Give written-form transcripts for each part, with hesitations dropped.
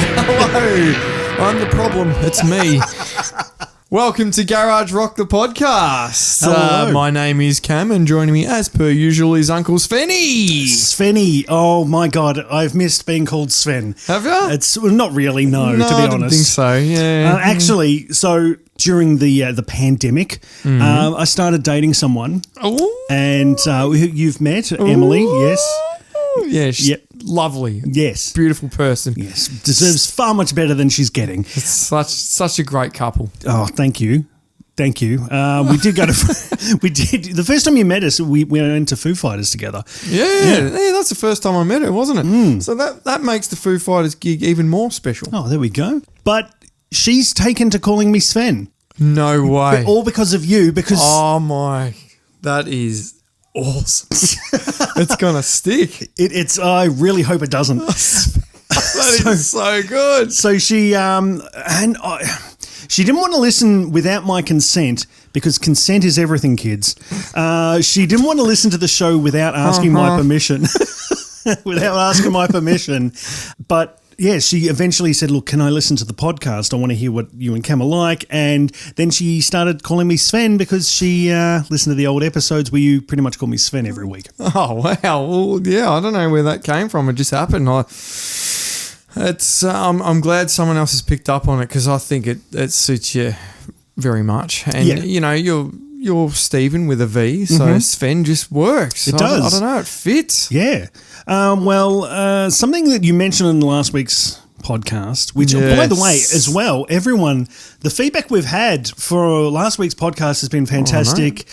Hello, I'm the problem. It's me. Welcome to Garage Rock the podcast. Hello. My name is Cam, and joining me as per usual is Uncle Svenny. Svenny, oh my God, I've missed being called Sven. Have you? It's well, not really, no, to be honest. I didn't think so, yeah. Actually, so during the pandemic, I started dating someone. Ooh. And you've met, Emily, yes? Yeah, she's Yep. lovely. Yes. Beautiful person. Yes, deserves far much better than she's getting. It's such a great couple. Oh, thank you. Thank you. We did go to, the first time you met us, we went to Foo Fighters together. Yeah, that's the first time I met her, wasn't it? So that makes the Foo Fighters gig even more special. Oh, there we go. But she's taken to calling me Sven. No way. All because of you, because... Oh my, that is awesome. It's going to stick. I really hope it doesn't. That is so good. So she she didn't want to listen without my consent, because consent is everything, kids. She didn't want to listen to the show without asking my permission. But yeah, she eventually said, look, can I listen to the podcast? I want to hear what you and Cam are like. And then she started calling me Sven because she listened to the old episodes where you pretty much call me Sven every week. Oh, wow. Well, yeah, I don't know where that came from. It just happened. I'm glad someone else has picked up on it, because I think it suits you very much. And, you know, you're Stephen with a V, so Sven just works. It does. I don't know, it fits. Yeah. Something that you mentioned in last week's podcast, which, by the way, as well, everyone, the feedback we've had for last week's podcast has been fantastic.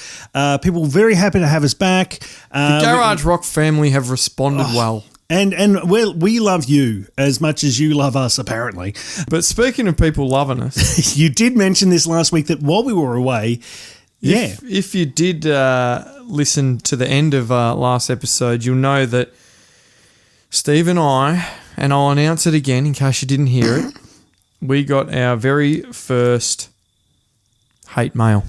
People very happy to have us back. The Garage Rock family have responded well. And we love you as much as you love us, apparently. But speaking of people loving us, you did mention this last week that while we were away, if you did listen to the end of last episode, you'll know that Steve and I'll announce it again in case you didn't hear it, we got our very first hate mail.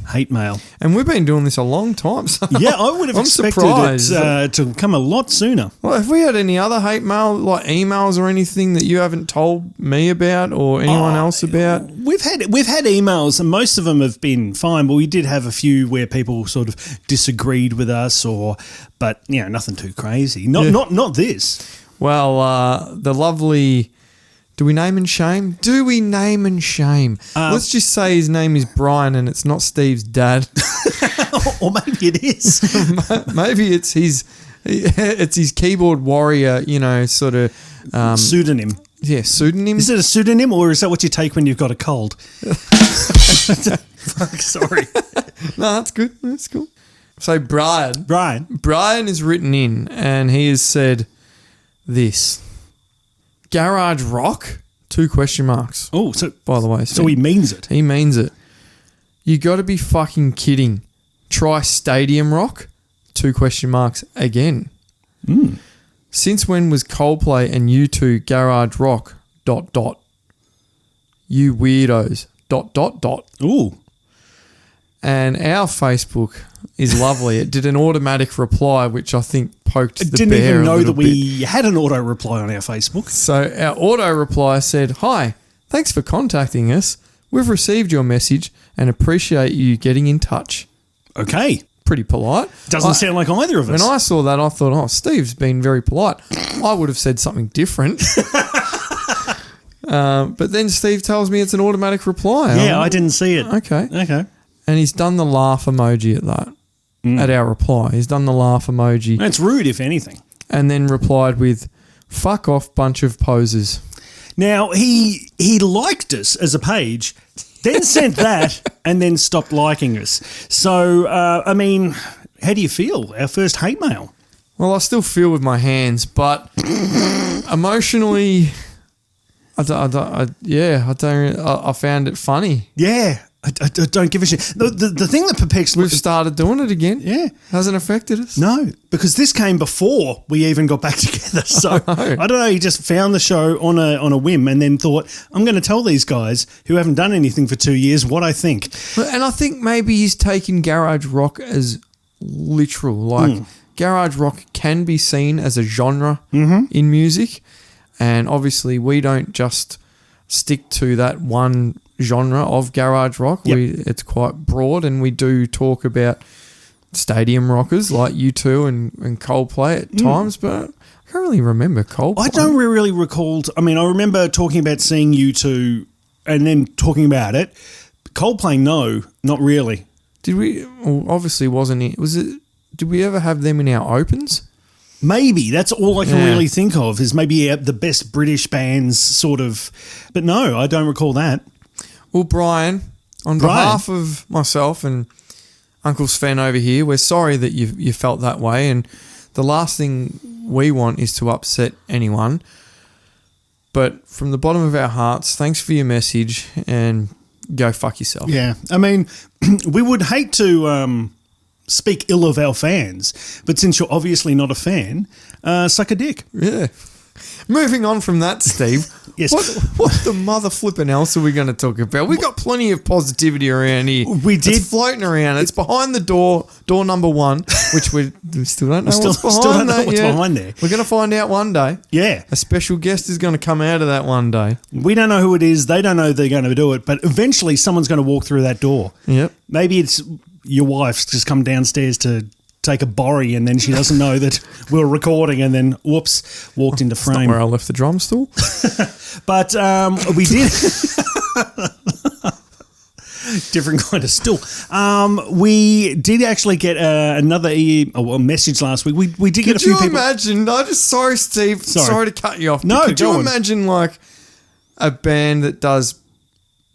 And we've been doing this a long time. So yeah, I would have expected it to come a lot sooner. Well, have we had any other hate mail, like emails or anything that you haven't told me about or anyone else about? We've had emails, and most of them have been fine, but we did have a few where people sort of disagreed with us, but you know, nothing too crazy. Not this. Well, the lovely... Do we name and shame? Let's just say his name is Brian and it's not Steve's dad. Or maybe it is. Maybe it's his keyboard warrior, you know, sort of... pseudonym. Yeah, pseudonym. Is it a pseudonym, or is that what you take when you've got a cold? Sorry. No, that's good. That's cool. So Brian is written in, and he has said this. Garage Rock? 2 question marks. Oh, so by the way, so he means it. He means it. You got to be fucking kidding. Try Stadium Rock? 2 question marks again. Since when was Coldplay and U2 Garage Rock ... You weirdos ... Ooh. And our Facebook is lovely. It did an automatic reply, which I think poked the bear a little bit. Didn't even know that we had an auto reply on our Facebook. So our auto reply said, "Hi, thanks for contacting us. We've received your message and appreciate you getting in touch." Okay. Pretty polite. Doesn't sound like either of us. When I saw that, I thought, oh, Steve's been very polite. I would have said something different. But then Steve tells me it's an automatic reply. Yeah, I didn't see it. Okay. And he's done the laugh emoji at that, at our reply. He's done the laugh emoji. That's rude, if anything. And then replied with, "Fuck off, bunch of posers." Now, he liked us as a page, then sent that, and then stopped liking us. So, I mean, how do you feel? Our first hate mail. Well, I still feel with my hands, but emotionally, I found it funny. Yeah. I don't give a shit. The thing that perplexed me... We've started doing it again. Yeah. Hasn't affected us. No, because this came before we even got back together. So I don't know, he just found the show on a whim and then thought, I'm going to tell these guys who haven't done anything for 2 years what I think. And I think maybe he's taken garage rock as literal. Like garage rock can be seen as a genre in music. And obviously we don't just stick to that one genre of garage rock. Yep. It's quite broad, and we do talk about stadium rockers like U2 and Coldplay at times, but I can't really remember Coldplay. I don't really recall. I mean, I remember talking about seeing U2 and then talking about it. Coldplay, no, not really. Did we? Well, obviously, wasn't it? Was it? Did we ever have them in our opens? Maybe. That's all I can really think of is maybe the best British bands sort of. But no, I don't recall that. Well, Brian, on behalf of myself and Uncle Sven over here, we're sorry that you felt that way, and the last thing we want is to upset anyone. But from the bottom of our hearts, thanks for your message, and go fuck yourself. Yeah. I mean, we would hate to speak ill of our fans, but since you're obviously not a fan, suck a dick. Yeah. Moving on from that, Steve. Yes. What the mother flipping else are we going to talk about? We got plenty of positivity around here. We did. It's floating around. It's behind the door number 1, which we still don't know what's behind. Still don't know that what's yet. behind there. We're going to find out one day. Yeah. A special guest is going to come out of that one day. We don't know who it is. They don't know they're going to do it, but eventually someone's going to walk through that door. Yep. Maybe it's your wife's just come downstairs to take a borry and then she doesn't know that we're recording and then, whoops, walked into frame. Not where I left the drum stool. But we did... Different kind of stool. We did actually get another message last week. We did get a few people... Could you imagine... No, sorry, Steve. Sorry to cut you off. No, could you imagine like a band that does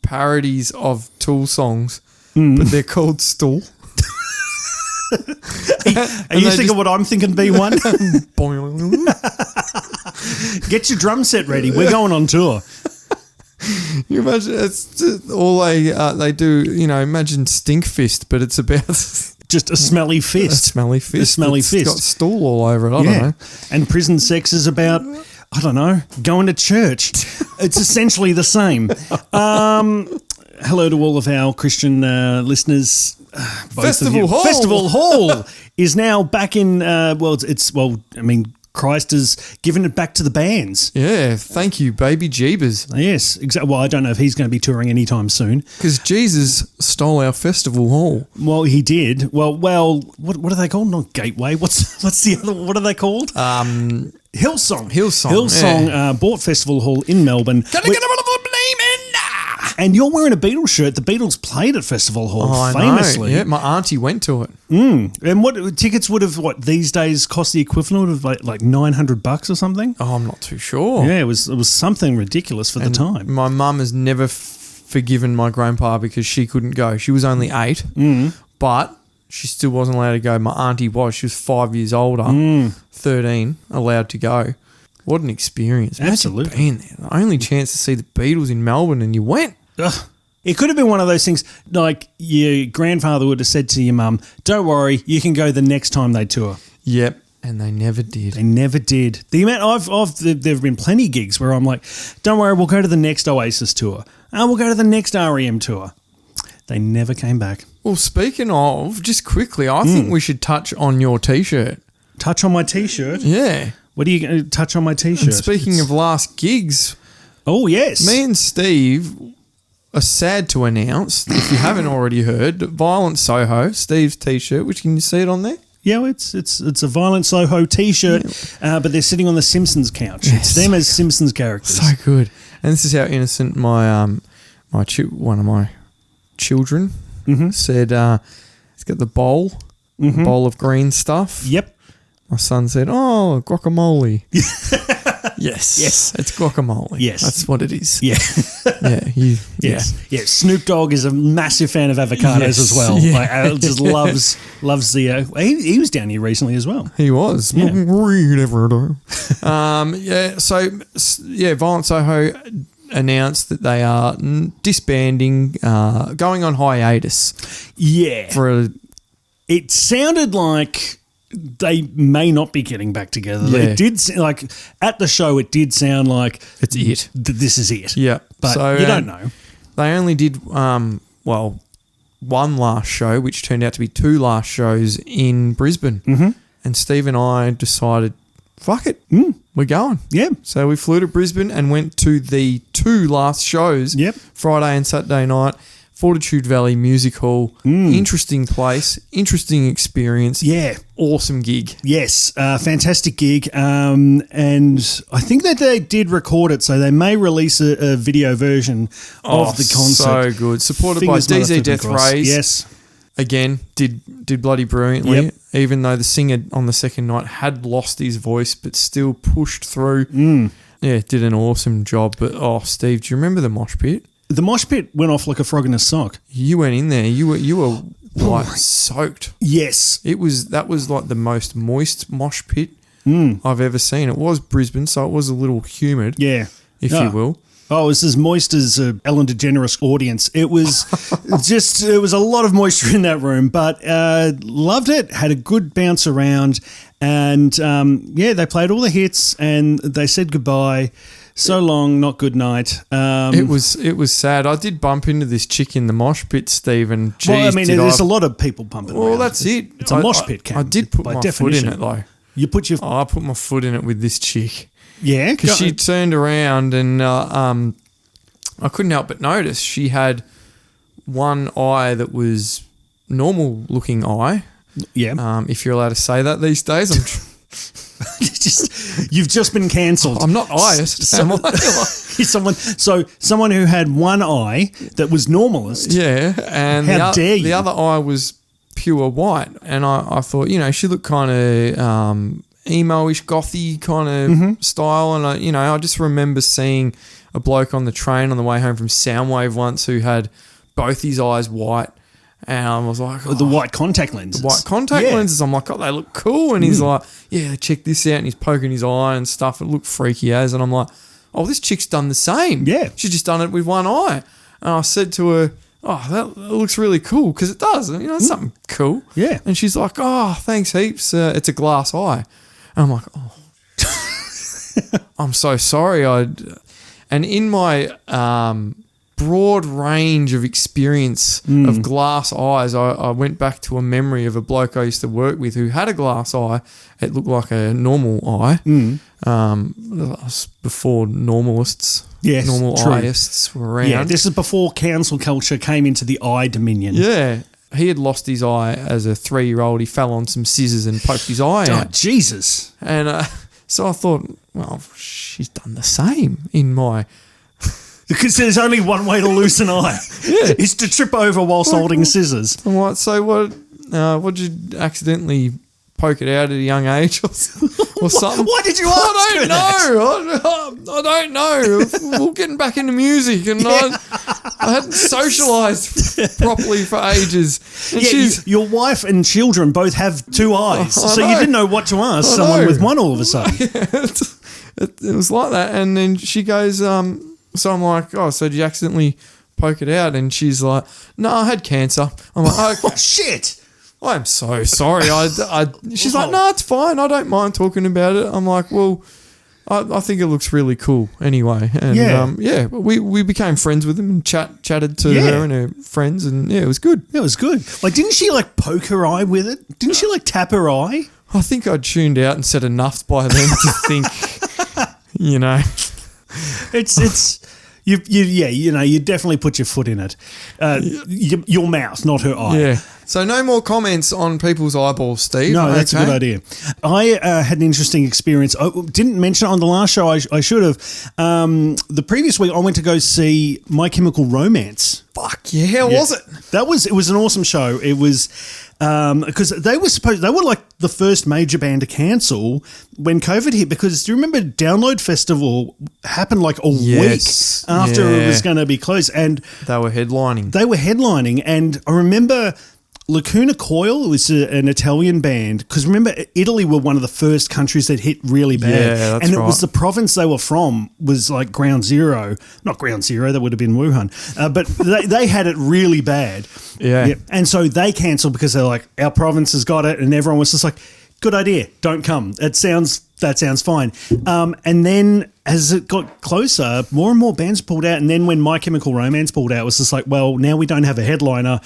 parodies of Tool songs, but they're called Stool? Are you thinking what I'm thinking, B1? Get your drum set ready. We're going on tour. You imagine it's just all they do. You know, imagine Stinkfist, but it's about just a smelly fist. A smelly fist. A smelly fist. It's got stool all over it. I don't know. And prison sex is about, I don't know, going to church. It's essentially the same. Hello to all of our Christian listeners. Festival Hall. Festival Hall is now back in. Christ has given it back to the bands. Yeah, thank you, baby Jeebus. Yes, exactly. Well, I don't know if he's going to be touring anytime soon. Because Jesus stole our Festival Hall. Well, he did. Well, what are they called? Not Gateway. What's the other? What are they called? Hillsong. Hillsong bought Festival Hall in Melbourne. Can I get a name in? And you're wearing a Beatles shirt. The Beatles played at Festival Hall famously. Know. Yeah, my auntie went to it. And what tickets would have these days cost the equivalent of like $900 or something? Oh, I'm not too sure. Yeah, it was something ridiculous for the time. My mum has never forgiven my grandpa because she couldn't go. She was only 8, but she still wasn't allowed to go. My auntie was. She was 5 years older, 13, allowed to go. What an experience. Absolutely. Being there. The only chance to see the Beatles in Melbourne and you went. Ugh. It could have been one of those things like your grandfather would have said to your mum, don't worry, you can go the next time they tour. Yep. And they never did. They never did. The amount there have been plenty of gigs where I'm like, don't worry, we'll go to the next Oasis tour. We'll go to the next REM tour. They never came back. Well, speaking of, just quickly, I think we should touch on your T-shirt. Touch on my T-shirt? Yeah. What are you going to touch on my T-shirt? And speaking of last gigs. Oh, yes. Me and Steve are sad to announce, if you haven't already heard, Violent Soho, Steve's T-shirt, which can you see it on there? Yeah, it's a Violent Soho T-shirt, but they're sitting on the Simpsons couch. Yes. It's them as Simpsons characters. So good. And this is how innocent one of my children said. He's got the bowl of green stuff. Yep. My son said, "Oh, guacamole." Yes, it's guacamole. Yes, that's what it is. Yeah, Yes. Snoop Dogg is a massive fan of avocados as well. Yeah. Like, just loves the. He was down here recently as well. He was. Yeah. Violent Soho announced that they are disbanding, going on hiatus. Yeah, it sounded like they may not be getting back together. Yeah. It did at the show. It did sound like it's it. This is it. Yeah, but so, you don't know. They only did one last show, which turned out to be 2 last shows in Brisbane. And Steve and I decided fuck it. We're going. Yeah. So we flew to Brisbane and went to the 2 last shows, Yep. Friday and Saturday night. Fortitude Valley Music Hall. Interesting place, interesting experience. Yeah. Awesome gig. Yes, fantastic gig. And I think that they did record it, so they may release a video version of the concert. So good. Supported Fingers by not a DZ flipping Death cross. Rays. Yes. Again, did bloody brilliantly. Yep. Even though the singer on the second night had lost his voice, but still pushed through. Yeah, did an awesome job. But Steve, do you remember the mosh pit? The mosh pit went off like a frog in a sock. You went in there. You were like soaked. Yes. That was like the most moist mosh pit I've ever seen. It was Brisbane, so it was a little humid. Yeah. If you will. Oh, it was as moist as Ellen DeGeneres audience. It was it was a lot of moisture in that room, but loved it. Had a good bounce around, and they played all the hits, and they said goodbye. So long, not good night. It was sad. I did bump into this chick in the mosh pit, Steve, and geez, there's a lot of people pumping around. Well, that's it. It's a mosh pit, Cam, I did put by my definition. foot in it, though. You put your... I put my foot in it with this chick. Yeah? Because she turned around and I couldn't help but notice she had one eye that was normal-looking eye. Yeah. If you're allowed to say that these days. You've just been cancelled. I'm not biased. Am I? someone who had one eye that was normalist. Yeah, and How dare you? The other eye was pure white, and I thought, she looked kind of emo-ish, gothy kind of style, and I just remember seeing a bloke on the train on the way home from Soundwave once who had both his eyes white. And I was like... The white contact lenses. White contact lenses. I'm like, they look cool. And he's like, yeah, check this out. And he's poking his eye and stuff. It looked freaky as. And I'm like, this chick's done the same. Yeah. She's just done it with one eye. And I said to her, that looks really cool, because it does. It's something cool. Yeah. And she's like, thanks heaps. It's a glass eye. And I'm like, I'm so sorry. And in my... broad range of experience of glass eyes, I went back to a memory of a bloke I used to work with who had a glass eye. It looked like a normal eye. Before normalists, normal eyeists were around. Yeah, this is before cancel culture came into the eye dominion. Yeah. He had lost his eye as a 3-year-old. He fell on some scissors and poked his eye out. Oh, Jesus. And so I thought, she's done the same in my... Because there's only one way to lose an eye. Is to trip over whilst holding scissors. What? So what did you accidentally poke it out at a young age or something? Why did you ask I don't know. We're getting back into music, and I hadn't socialised properly for ages. And your wife and children both have 2 eyes, so you didn't know what to ask someone with one all of a sudden. It was like that, and then she goes... So I'm like, so did you accidentally poke it out? And she's like, no, I had cancer. I'm like, oh, shit. I'm so sorry. She's like, no, it's fine. I don't mind talking about it. I'm like, well, I think it looks really cool anyway. And we became friends with them and chatted to her and her friends, and it was good. It was good. Like, didn't she poke her eye with it? Didn't she tap her eye? I think I'd tuned out and said enough by then to think, It's you definitely put your foot in it. Your mouth, not her eye. Yeah. So no more comments on people's eyeballs, Steve. No, that's a good idea. I had an interesting experience. I didn't mention it on the last show. I should have. The previous week, I went to go see My Chemical Romance. Fuck yeah! How was it? It was an awesome show. It was because they were like the first major band to cancel when COVID hit. Because do you remember Download Festival happened like a week after it was going to be closed, and they were headlining. And I remember Lacuna Coil was an Italian band, because remember Italy were one of the first countries that hit really bad. Yeah, that's and it right. was the province they were from was like ground zero. Not ground zero, that would have been Wuhan. But they had it really bad. Yeah. And so they cancelled because they're like, our province has got it, and everyone was just like, good idea, don't come. That sounds fine. And then as it got closer, more and more bands pulled out. And then when My Chemical Romance pulled out, it was just like, well, now we don't have a headliner.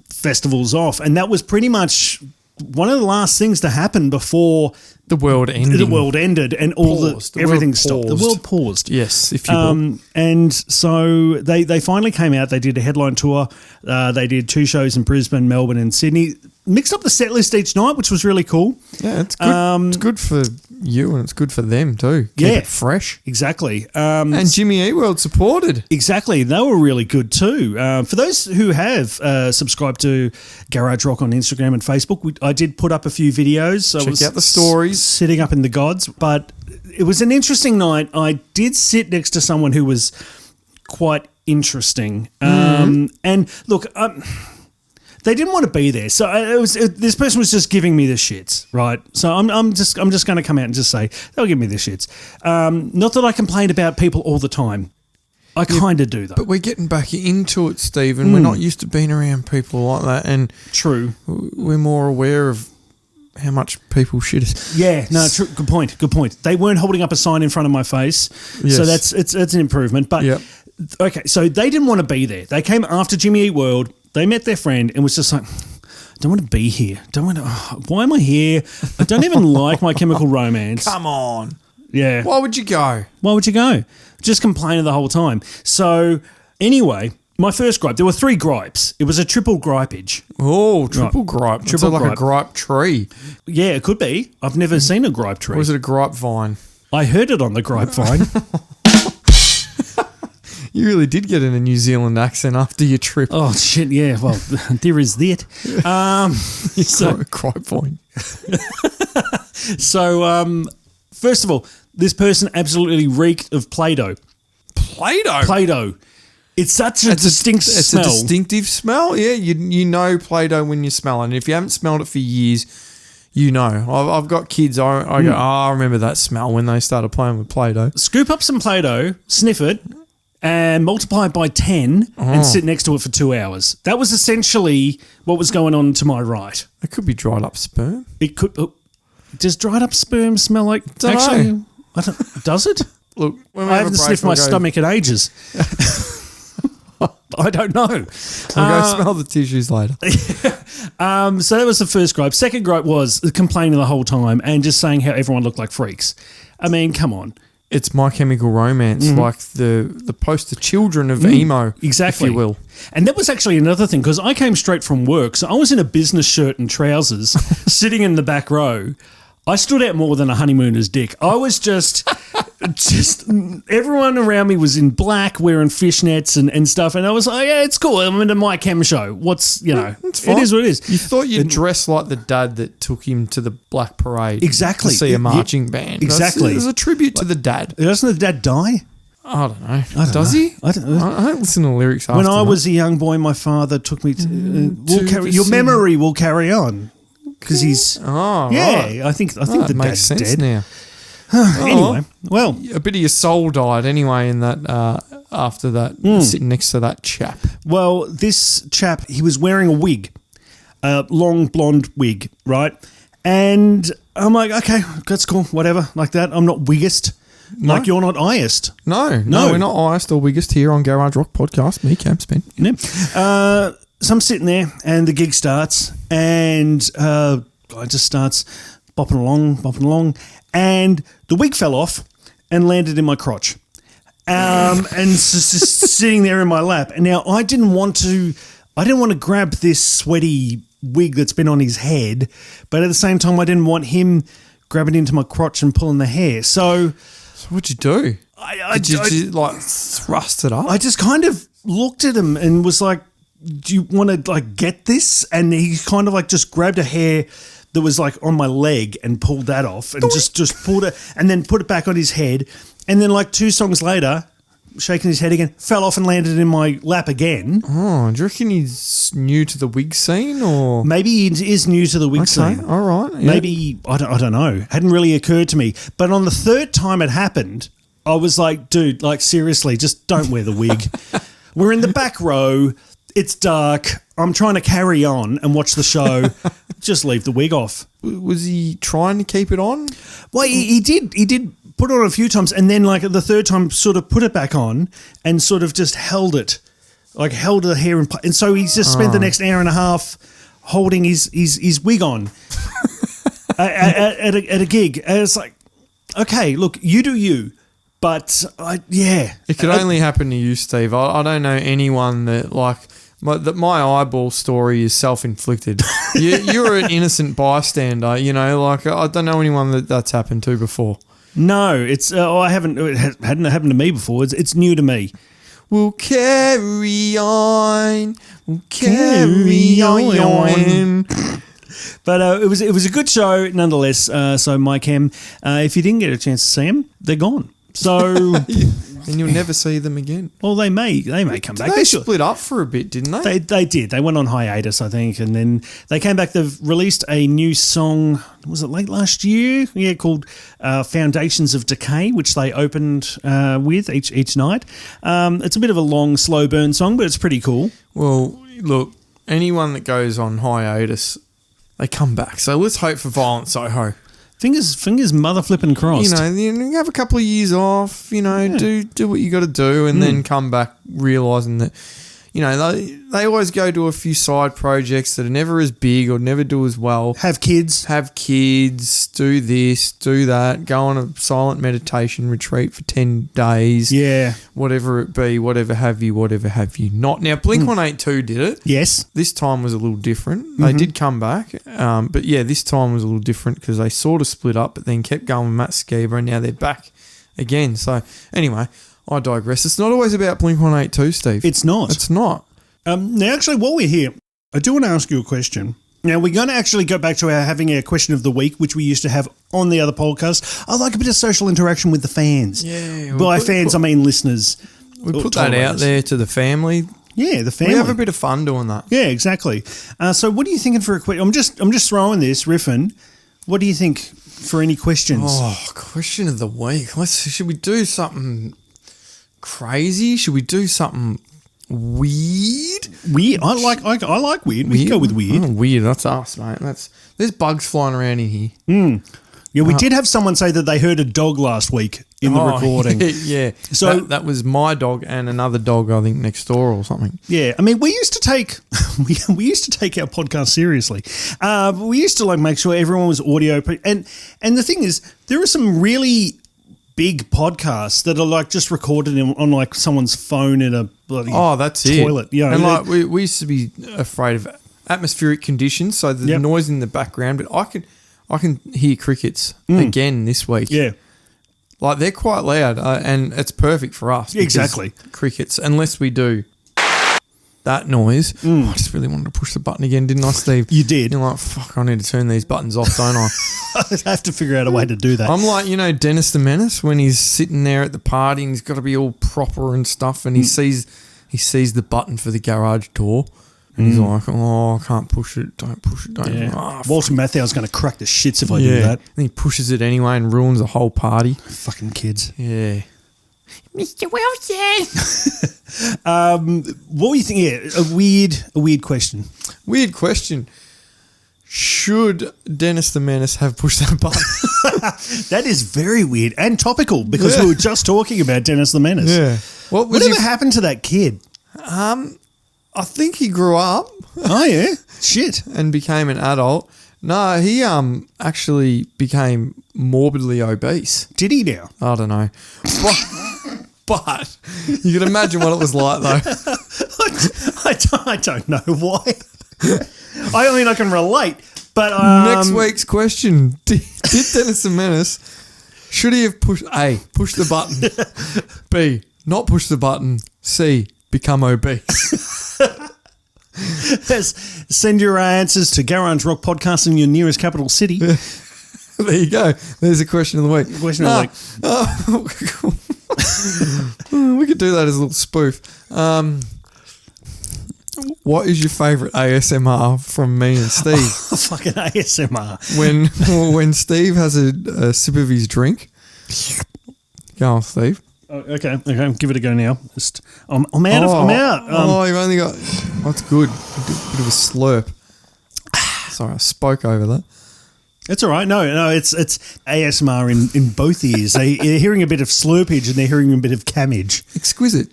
Festival's off. And that was pretty much one of the last things to happen before the world ended. The world ended and everything stopped. The world paused. Yes, if you will. And so they finally came out. They did a headline tour. They did 2 shows in Brisbane, Melbourne, and Sydney. Mixed up the set list each night, which was really cool. Yeah, it's good. It's good for you and it's good for them too. Keep it fresh. Exactly. And Jimmy Eat World supported. Exactly. They were really good too. For those who have subscribed to Garage Rock on Instagram and Facebook, I did put up a few videos. Check out the stories. Sitting up in the gods. But it was an interesting night. I did sit next to someone who was quite interesting. And look, they didn't want to be there, so this person was just giving me the shits, right? So I'm just going to come out and just say they'll give me the shits. Not that I complain about people all the time. I kind of do though. But we're getting back into it, Stephen. We're not used to being around people like that, and true, we're more aware of how much people shit us. Yeah, no, true. Good point. They weren't holding up a sign in front of my face, so it's an improvement. But okay, so they didn't want to be there. They came after Jimmy Eat World. They met their friend and was just like, I don't want to be here. Why am I here? I don't even like My Chemical Romance. Come on. Yeah. Why would you go? Just complaining the whole time. So anyway, my first gripe, there were 3 gripes. It was a triple gripage. Oh, triple gripe. Triple like a gripe tree. Yeah, it could be. I've never seen a gripe tree. Or was it a grapevine? I heard it on the grapevine. You really did get in a New Zealand accent after your trip. Oh, shit, yeah. Well, there is that. Grapevine. So, first of all, this person absolutely reeked of Play-Doh. Play-Doh. It's such a distinct smell. It's a distinctive smell, yeah. You know Play-Doh when you smell it. And if you haven't smelled it for years, you know. I've got kids. I go, I remember that smell when they started playing with Play-Doh. Scoop up some Play-Doh, sniff it, and multiply it by 10 and sit next to it for 2 hours. That was essentially what was going on to my right. It could be dried up sperm. It could. Does dried up sperm smell like... Actually, does it? Look, I haven't sniffed my stomach in ages. I don't know. We'll go smell the tissues later. So that was the first gripe. Second gripe was complaining the whole time and just saying how everyone looked like freaks. I mean, come on. It's My Chemical Romance, like the poster children of emo, exactly, if you will. And that was actually another thing, because I came straight from work, so I was in a business shirt and trousers, sitting in the back row. I stood out more than a honeymooner's dick. I was just everyone around me was in black, wearing fishnets and stuff, and I was like, yeah, it's cool. I'm in a My Chem show. It's fine. It is what it is. You thought you'd dress like the dad that took him to the Black Parade. Exactly. To see a marching band. Exactly. It was a tribute to the dad. Doesn't the dad die? I don't know. Does he? I don't listen to the lyrics after When I was a young boy, my father took me to... your memory will carry on. Because he's... Oh, yeah, right. I think the makes sense dead. now. Anyway, well... A bit of your soul died anyway in that after that, sitting next to that chap. Well, this chap, he was wearing a wig, a long blonde wig, right? And I'm like, okay, that's cool, whatever, like that. I'm not wiggist. No. Like you're not iest. No, we're not iest or wiggist here on Garage Rock Podcast. Me, Cam Spin. Yeah. So I'm sitting there and the gig starts and guy just starts bopping along and the wig fell off and landed in my crotch. And just sitting there in my lap. And now I didn't want to grab this sweaty wig that's been on his head, but at the same time I didn't want him grabbing into my crotch and pulling the hair. So what'd you do? Did you like thrust it up? I just kind of looked at him and was like, do you want to like get this? And he kind of like just grabbed a hair that was like on my leg and pulled that off and just pulled it and then put it back on his head. And then like 2 songs later, shaking his head again, fell off and landed in my lap again. Oh, do you reckon he's new to the wig scene or? Maybe he is new to the wig scene. All right. Yeah. Maybe, I don't know. Hadn't really occurred to me. But on the 3rd time it happened, I was like, dude, like seriously, just don't wear the wig. We're in the back row. It's dark. I'm trying to carry on and watch the show. Just leave the wig off. Was he trying to keep it on? Well, he did. He did put it on a few times, and then like the 3rd time, sort of put it back on and sort of just held it, like held the hair and so he just spent the next hour and a half holding his wig on at a gig. And it's like, okay, look, you do you. But, It could only happen to you, Steve. I don't know anyone that, like, my eyeball story is self-inflicted. You're an innocent bystander, you know, like, I don't know anyone that's happened to before. No, it's I haven't. It hadn't happened to me before. It's new to me. We'll carry on. We'll carry on. But it was a good show nonetheless. So Mike M, if you didn't get a chance to see them, they're gone. So and you'll never see them again. Well, they may come back. They split up for a bit, didn't they? They did. They went on hiatus, I think, and then they came back. They've released a new song. Was it late last year? Yeah, called "Foundations of Decay," which they opened with each night. It's a bit of a long, slow burn song, but it's pretty cool. Well, look, anyone that goes on hiatus, they come back. So let's hope for Violent Soho. Fingers mother flipping crossed. You have a couple of years off, do what you got to do and then come back realising that, they always go to a few side projects that are never as big or never do as well. Have kids, do this, do that, go on a silent meditation retreat for 10 days. Yeah. Whatever it be, whatever have you not. Now, Blink-182 did it. Yes. This time was a little different. They did come back. But yeah, this time was a little different because they sort of split up but then kept going with Matt Skiba and now they're back again. So anyway, I digress. It's not always about Blink-182, Steve. It's not. It's not. Now, actually, while we're here, I do want to ask you a question. Now, we're going to actually go back to having a question of the week, which we used to have on the other podcast. I like a bit of social interaction with the fans. Yeah. By fans, I mean listeners. We put that out there to the family. Yeah, the family. We have a bit of fun doing that. Yeah, exactly. So what are you thinking for a question? I'm just throwing this, riffing. What do you think for any questions? Oh, question of the week. Should we do something crazy? Should we do something weird? Weird. I like weird. We can go with weird. Oh, weird. That's us, mate. There's bugs flying around in here. Yeah, we did have someone say that they heard a dog last week in the recording. Yeah. So that was my dog and another dog, I think, next door or something. Yeah. I mean, we used to take we used to take our podcast seriously. We used to make sure everyone was audio. And the thing is, there are some really big podcasts that are just recorded on someone's phone in a bloody toilet. Yeah. And we used to be afraid of atmospheric conditions, so the noise in the background, but I can hear crickets again this week. Yeah. They're quite loud and it's perfect for us. Exactly. Crickets, unless we do that noise. I just really wanted to push the button again, didn't I, Steve? You did. You're like, fuck, I need to turn these buttons off, don't I? I have to figure out a way to do that. I'm like, Dennis the Menace when he's sitting there at the party and he's got to be all proper and stuff and he sees the button for the garage door. And he's like, I can't push it. Don't push it. Don't. Yeah. Oh, Walter Matthau's going to crack the shits if I do that. And he pushes it anyway and ruins the whole party. Fucking kids. Yeah. Mr. Wilson. What do you think? Yeah, a weird question. Weird question. Should Dennis the Menace have pushed that button? That is very weird and topical because we were just talking about Dennis the Menace. Yeah. Whatever happened to that kid? I think he grew up. Oh, yeah? Shit. And became an adult. No, he actually became morbidly obese. Did he now? I don't know. But you can imagine what it was like, though. I don't know why. I mean, I can relate, but... Next week's question. Did Dennis the Menace, should he have pushed the button? B, not push the button. C, become obese. Send your answers to Garage Rock Podcast in your nearest capital city. There you go. There's a question of the week. Question of the week. We could do that as a little spoof. What is your favourite ASMR from me and Steve? Fucking ASMR. When Steve has a sip of his drink. Go on, Steve. Oh, okay, give it a go now. I'm out. You've only got... that's good. A bit of a slurp. Sorry, I spoke over that. It's all right. No, it's ASMR in both ears. They're hearing a bit of slurpage and they're hearing a bit of cammage. Exquisite.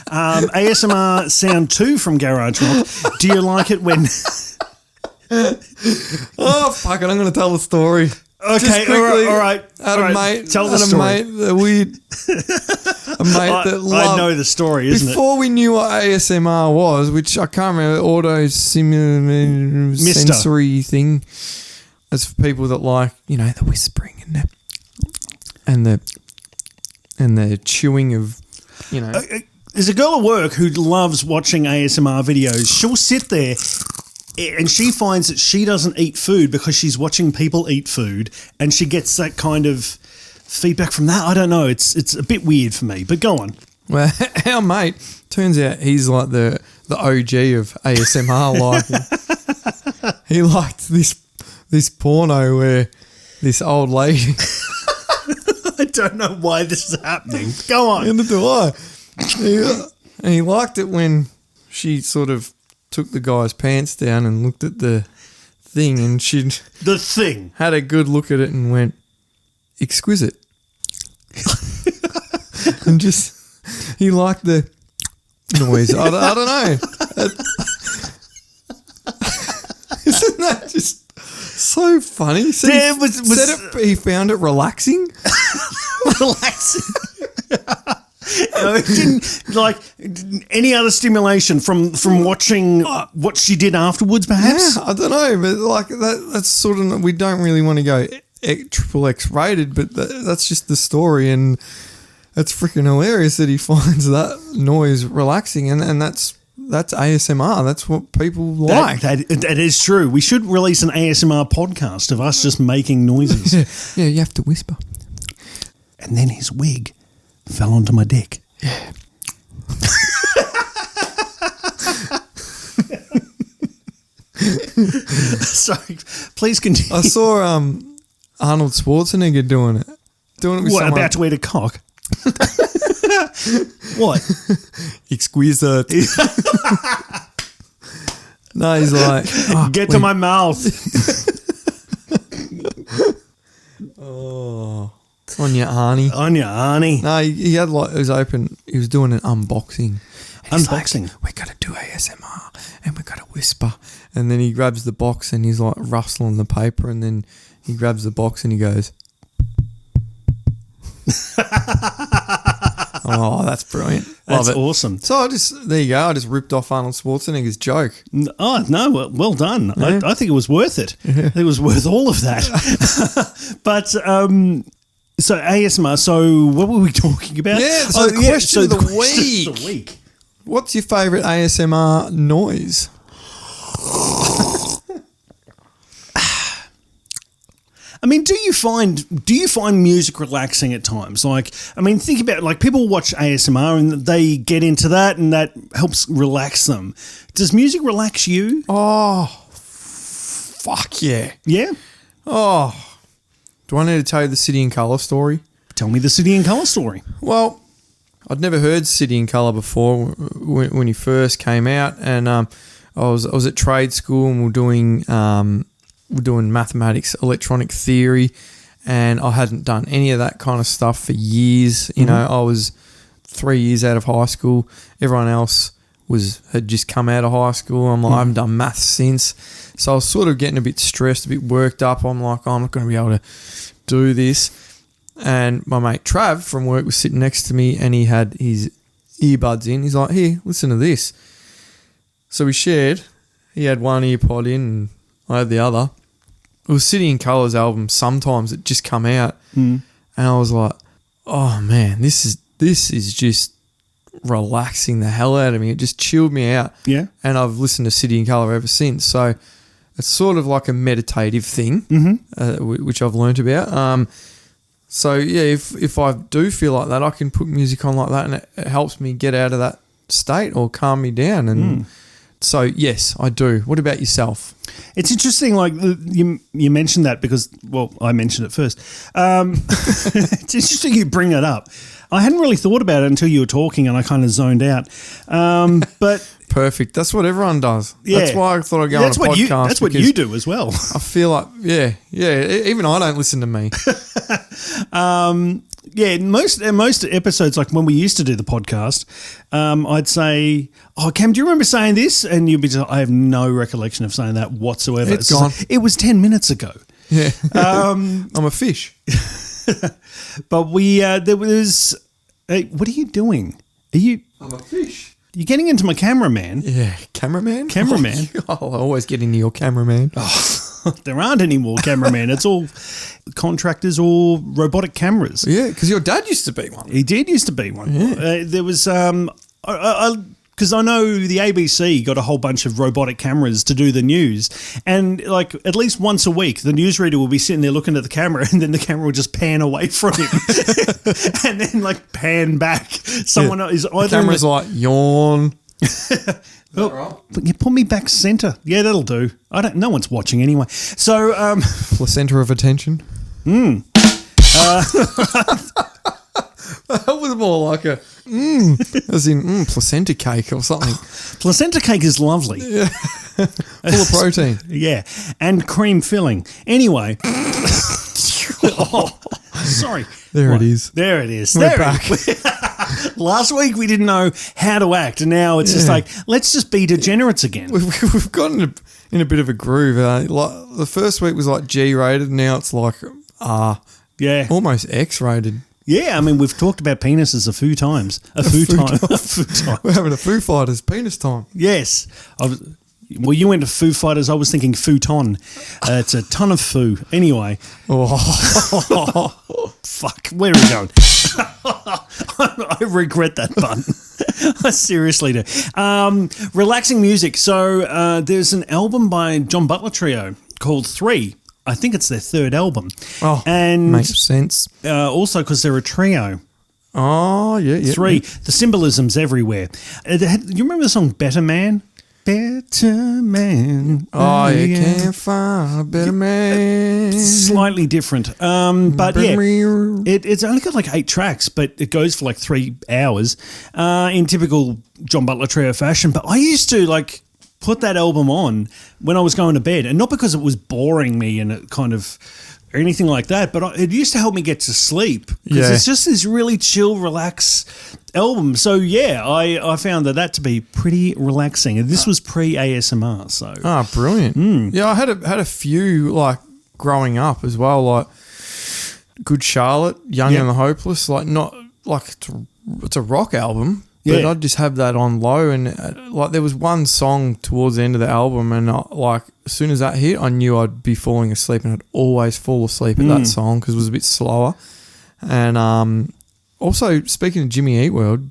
ASMR sound 2 from Garage Rock. Do you like it when... Oh, fuck it. I'm going to tell the story. Okay, all right. Mate. Tell the story. A mate that loved... I know the story, isn't Before we knew what ASMR was, which I can't remember, sensory thing. That's for people that like, the whispering and the chewing of, There's a girl at work who loves watching ASMR videos. She'll sit there and she finds that she doesn't eat food because she's watching people eat food, and she gets that kind of feedback from that. I don't know. It's a bit weird for me, but go on. Well, our mate, turns out he's like the OG of ASMR. He liked this porno where this old lady... I don't know why this is happening. Go on. Neither do I. And he liked it when she sort of took the guy's pants down and looked at the thing, and she'd... The thing. Had a good look at it and went, exquisite. And just... He liked the noise. I don't know. Isn't that just so funny? He found it relaxing. Relaxing. It didn't like any other stimulation from watching what she did afterwards, perhaps. Yeah, I don't know, but like that's sort of, we don't really want to go triple X rated, but that's just the story, and it's freaking hilarious that he finds that noise relaxing, and that's ASMR. That's what people like. That is true. We should release an ASMR podcast of us just making noises. Yeah, you have to whisper. And then his wig fell onto my dick. Yeah. Sorry, please continue. I saw Arnold Schwarzenegger doing it. With what, someone. about to eat a cock? What? Exquisite. No, he's like... Get to my mouth. Oh... On your Arnie. No, he had like, it was open. He was doing an unboxing. Unboxing? Like, we got to do ASMR and we got to whisper. And then he grabs the box and he's like rustling the paper, and then he grabs the box and he goes, oh, that's brilliant. Love That's it. awesome. So there you go. I just ripped off Arnold Schwarzenegger's joke. Oh, no, well done. Yeah. I think it was worth it. Yeah. It was worth all of that. But, so ASMR, so what were we talking about? Yeah, so the question of the week. What's your favourite ASMR noise? I mean, do you find music relaxing at times? Like, I mean, think about it, like people watch ASMR and they get into that and that helps relax them. Does music relax you? Oh, fuck yeah. Yeah? Oh, do I need to tell you the City in Colour story? Tell me the City in Colour story. Well, I'd never heard City in Colour before when he first came out, and I was at trade school and we're doing mathematics, electronic theory, and I hadn't done any of that kind of stuff for years. You know, I was 3 years out of high school. Everyone else had just come out of high school. I'm like, I haven't done maths since. So I was sort of getting a bit stressed, a bit worked up. I'm like, I'm not going to be able to do this. And my mate Trav from work was sitting next to me, and he had his earbuds in. He's like, here, listen to this. So we shared. He had one ear pod in and I had the other. It was City in Colour's album, Sometimes, it just come out. And I was like, oh man, this is just relaxing the hell out of me. It just chilled me out. Yeah. And I've listened to City in Colour ever since. So it's sort of like a meditative thing, which I've learnt about. So yeah, if I do feel like that, I can put music on like that, and it helps me get out of that state or calm me down. And so yes, I do. What about yourself? It's interesting, like you mentioned that because, well, I mentioned it first. It's interesting you bring it up. I hadn't really thought about it until you were talking, and I kind of zoned out. But perfect. That's what everyone does. Yeah. That's why I thought I'd go on a podcast. That's what you do as well. I feel like, yeah. Even I don't listen to me. most episodes, like when we used to do the podcast, I'd say, "Oh, Cam, do you remember saying this?" And you'd be just, "I have no recollection of saying that whatsoever." It's gone. It was 10 minutes ago. Yeah. I'm a fish. But there was. What are you doing? I'm a fish. You're getting into my cameraman. Yeah, cameraman. Cameraman. Oh, I always get into your cameraman. There aren't any more cameramen. It's all contractors or robotic cameras. Yeah, because your dad used to be one. He did used to be one. Yeah. There was because I know the ABC got a whole bunch of robotic cameras to do the news, and like at least once a week, the newsreader will be sitting there looking at the camera, and then the camera will just pan away from him, and then like pan back. Someone is either the camera's like yawn. Oh, right? But you put me back centre. Yeah, that'll do. No one's watching anyway. So, placenta of attention. That was more like a as in placenta cake or something. Placenta cake is lovely. Yeah. Full of protein. Yeah, and cream filling. Anyway. Sorry. There it is. There it is. We're back. Last week we didn't know how to act, and now it's just like, let's just be degenerates again. We've gotten in a bit of a groove. Like the first week was like G-rated, now it's like almost X-rated. Yeah, I mean, we've talked about penises a few times. A few times. We're having a Foo Fighters penis time. Yes. Well, you went to Foo Fighters. I was thinking futon. It's a ton of foo. Anyway. Oh. Fuck. Where are we going? I regret that button. I seriously do. Relaxing music. So there's an album by John Butler Trio called 3. I think it's their third album. Oh, and makes sense. Also because they're a trio. Oh, yeah. 3. Yeah. The symbolism's everywhere. You remember the song Better Man? Better man. Oh, you can't find a better man. Slightly different. But yeah, it's only got like 8 tracks, but it goes for like 3 hours in typical John Butler Trio fashion. But I used to like put that album on when I was going to bed, and not because it was boring me and it kind of or anything like that, but it used to help me get to sleep because it's just this really chill, relax album. So yeah, I found that to be pretty relaxing, and this was pre-ASMR. So brilliant. Yeah, I had a few like growing up as well, like Good Charlotte, Young and the Hopeless. Like not like it's a rock album. But I'd just have that on low, and like there was one song towards the end of the album, and like as soon as that hit, I knew I'd be falling asleep, and I'd always fall asleep at that song because it was a bit slower. And also speaking of Jimmy Eat World,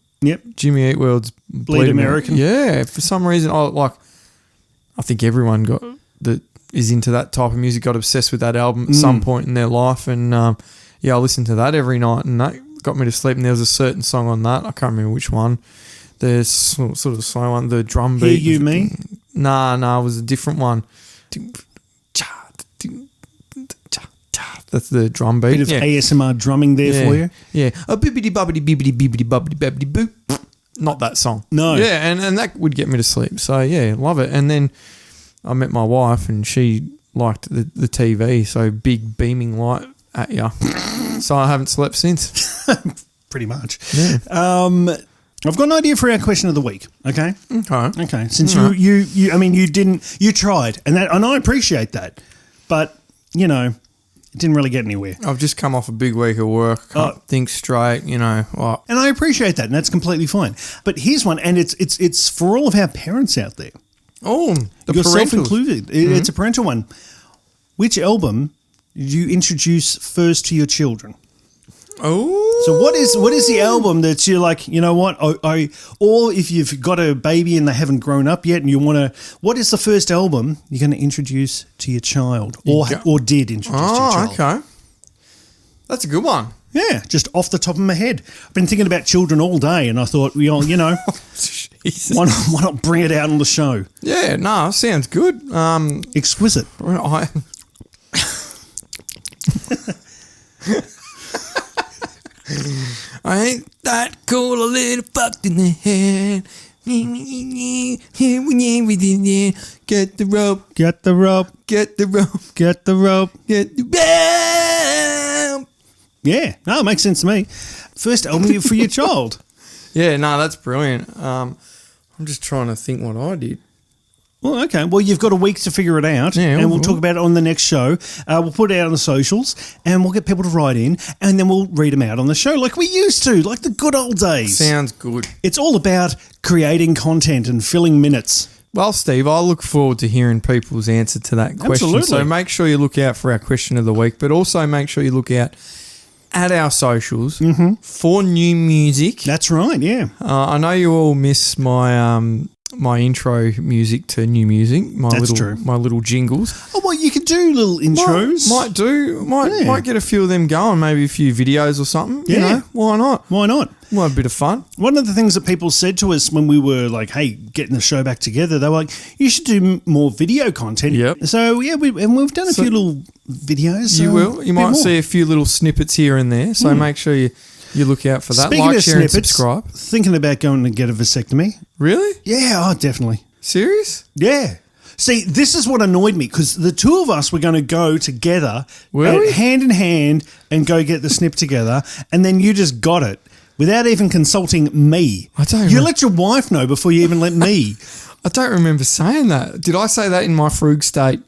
Jimmy Eat World's Bleed American. Yeah, for some reason, I think everyone that is into that type of music got obsessed with that album at some point in their life, and I listened to that every night, and that got me to sleep. And there was a certain song on that, I can't remember which one. There's sort of the slow one, the drum beat. Hear You Me? Nah, it was a different one. That's the drum beat. Bit of ASMR drumming there for you. Yeah. A bibbidi bobbidi bibbidi bibbidi bobbidi babbidi boop. Not that song. No. Yeah, and that would get me to sleep. So yeah, love it. And then I met my wife, and she liked the TV, so big beaming light at you. So I haven't slept since. Pretty much. Yeah. I've got an idea for our question of the week. Okay. Okay. Since you tried, and I appreciate that, but it didn't really get anywhere. I've just come off a big week of work. Can't think straight. And I appreciate that, and that's completely fine. But here's one, and it's for all of our parents out there. Oh, yourself included. It's a parental one. Which album did you introduce first to your children? Oh. So what is the album that you're like, you know what, or if you've got a baby and they haven't grown up yet and you want to, what is the first album you're going to introduce to your child or did introduce to your child? Okay. That's a good one. Yeah, just off the top of my head. I've been thinking about children all day, and I thought, why not bring it out on the show? Yeah, no, sounds good. Exquisite. I ain't that cool, a little fucked in the head. Get the rope. Get the rope. Get the rope. Get the rope. Get the rope. Yeah, no, it makes sense to me. First album for your child. Yeah, no, that's brilliant. I'm just trying to think what I did. Well, okay. Well, you've got a week to figure it out, Yeah, and we'll talk about it on the next show. We'll put it out on the socials, and we'll get people to write in, and then we'll read them out on the show like we used to, like the good old days. Sounds good. It's all about creating content and filling minutes. Well, Steve, I look forward to hearing people's answer to that question. Absolutely. So make sure you look out for our question of the week, but also make sure you look out at our socials for new music. That's right, yeah. I know you all miss my my intro music to new music. That's true. My little jingles. Oh, well, you could do little intros. Might get a few of them going. Maybe a few videos or something. Yeah. You know, why not? Why not? Well, a bit of fun. One of the things that people said to us when we were like, hey, getting the show back together, they were like, you should do more video content. Yep. So, yeah, we've done a few little videos. You will. You might see a few little snippets here and there. So make sure you look out for that. Speaking like, of share, and snippets, subscribe. thinking about going to get a vasectomy. Really? Yeah, oh, definitely. Serious? Yeah. See, this is what annoyed me because the two of us were going to go together, hand in hand, and go get the snip together, and then you just got it without even consulting me. You let your wife know before you even let me. I don't remember saying that. Did I say that in my frug state?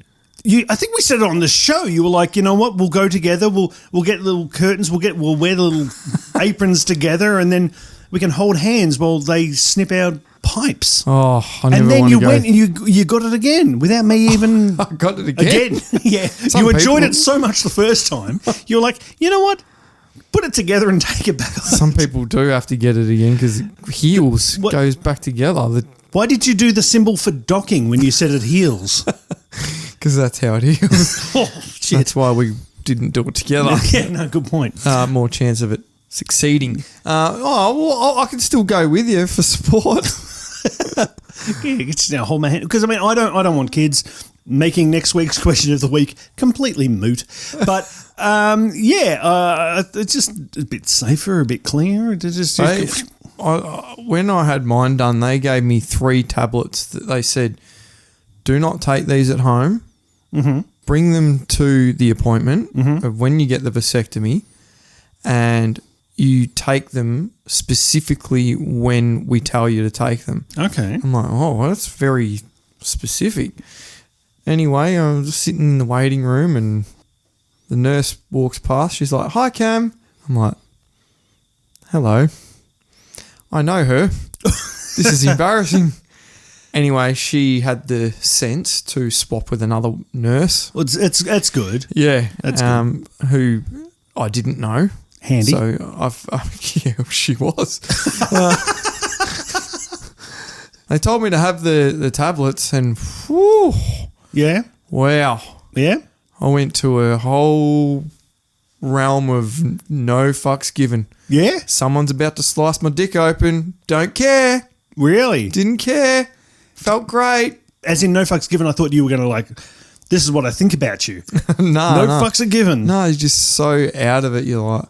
I think we said it on the show. You were like, you know what? We'll go together. We'll get little curtains. We'll wear the little aprons together, and then we can hold hands while they snip out pipes. Oh, I never And then want you to go. went and you got it again without me even. I got it again. Yeah. You enjoyed it so much the first time. You were like, you know what? Put it together and take it back. Some people do have to get it again because heels goes back together. Why did you do the symbol for docking when you said it heals? Because that's how it heals. Oh, shit. That's why we didn't do it together. Yeah, no, good point. More chance of it succeeding. I can still go with you for support. Yeah, it's now hold my hand because I don't want kids making next week's question of the week completely moot. But it's just a bit safer, a bit cleaner. When I had mine done, they gave me 3 tablets that they said, do not take these at home. Mm-hmm. Bring them to the appointment of when you get the vasectomy, and you take them specifically when we tell you to take them. Okay. I'm like, oh, well, that's very specific. Anyway, I was sitting in the waiting room and the nurse walks past. She's like, hi, Cam. I'm like, hello. I know her. This is embarrassing. Anyway, she had the sense to swap with another nurse. Well, it's good. Yeah. That's good. Who I didn't know. Handy. So yeah, she was. They told me to have the tablets, and whew, Yeah. wow. Yeah. I went to a whole realm of no fucks given. Yeah. Someone's about to slice my dick open. Don't care. Really? Didn't care. Felt great. As in no fucks given. I thought you were going to like, this is what I think about you. No fucks are given. No, it's just so out of it. You're like,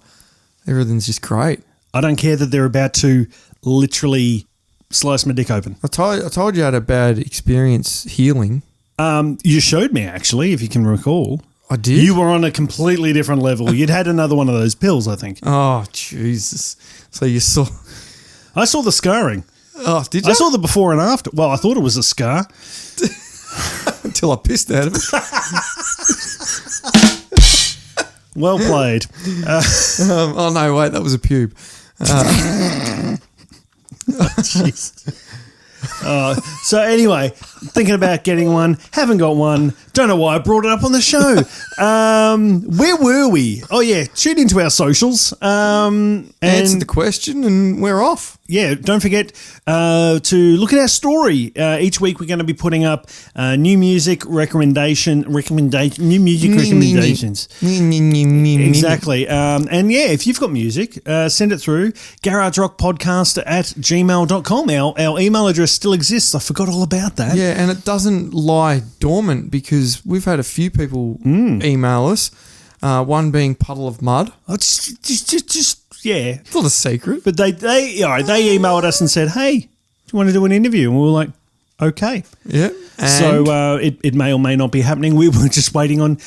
everything's just great. I don't care that they're about to literally slice my dick open. I told you I had a bad experience healing. You showed me actually, if you can recall. I did? You were on a completely different level. You'd had another one of those pills, I think. Oh, Jesus. So you saw... I saw the scarring. Oh, did you? I saw the before and after. Well, I thought it was a scar. Until I pissed out of it. Well played. Oh, no, wait, that was a pube. Jeez. So anyway, thinking about getting one, haven't got one, don't know why I brought it up on the show. Where were we? Oh yeah, tune into our socials. Answer the question and we're off. Yeah, don't forget to look at our story. Each week we're going to be putting up new music recommendations. Exactly. And yeah, if you've got music, send it through garagerockpodcast@gmail.com. Our email address still exists. I forgot all about that. Yeah, and it doesn't lie dormant because we've had a few people email us, one being Puddle of Mud. Oh, just yeah. It's not a secret. But they emailed us and said, hey, do you want to do an interview? And we were like, okay. Yeah. So it may or may not be happening. We were just waiting on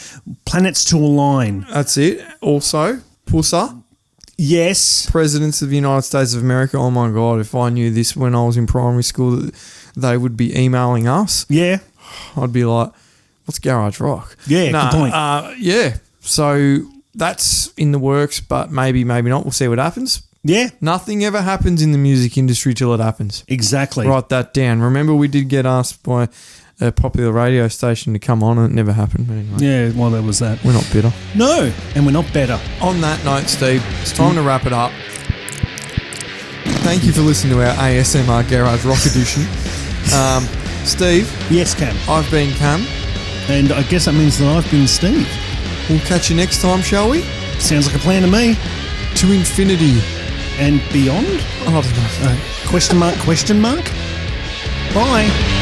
planets to align. That's it. Also, Pusser, Yes. presidents of the United States of America. Oh my God, if I knew this when I was in primary school, that they would be emailing us, Yeah. I'd be like, what's Garage Rock? Yeah, good point. Yeah. So that's in the works, but maybe not. We'll see what happens. Yeah. Nothing ever happens in the music industry till it happens. Exactly. Write that down. Remember, we did get asked by a popular radio station to come on, and it never happened. But anyway, Yeah, well, there was that. we're not bitter. No, and we're not better. On that note, Steve, it's time to wrap it up. Thank you for listening to our ASMR Garage Rock edition. Steve, Yes, Cam. I've been Cam. And I guess that means that I've been Steve. We'll catch you next time, shall we? Sounds like a plan to me. To infinity. And beyond? I don't know. Question mark, question mark? Bye.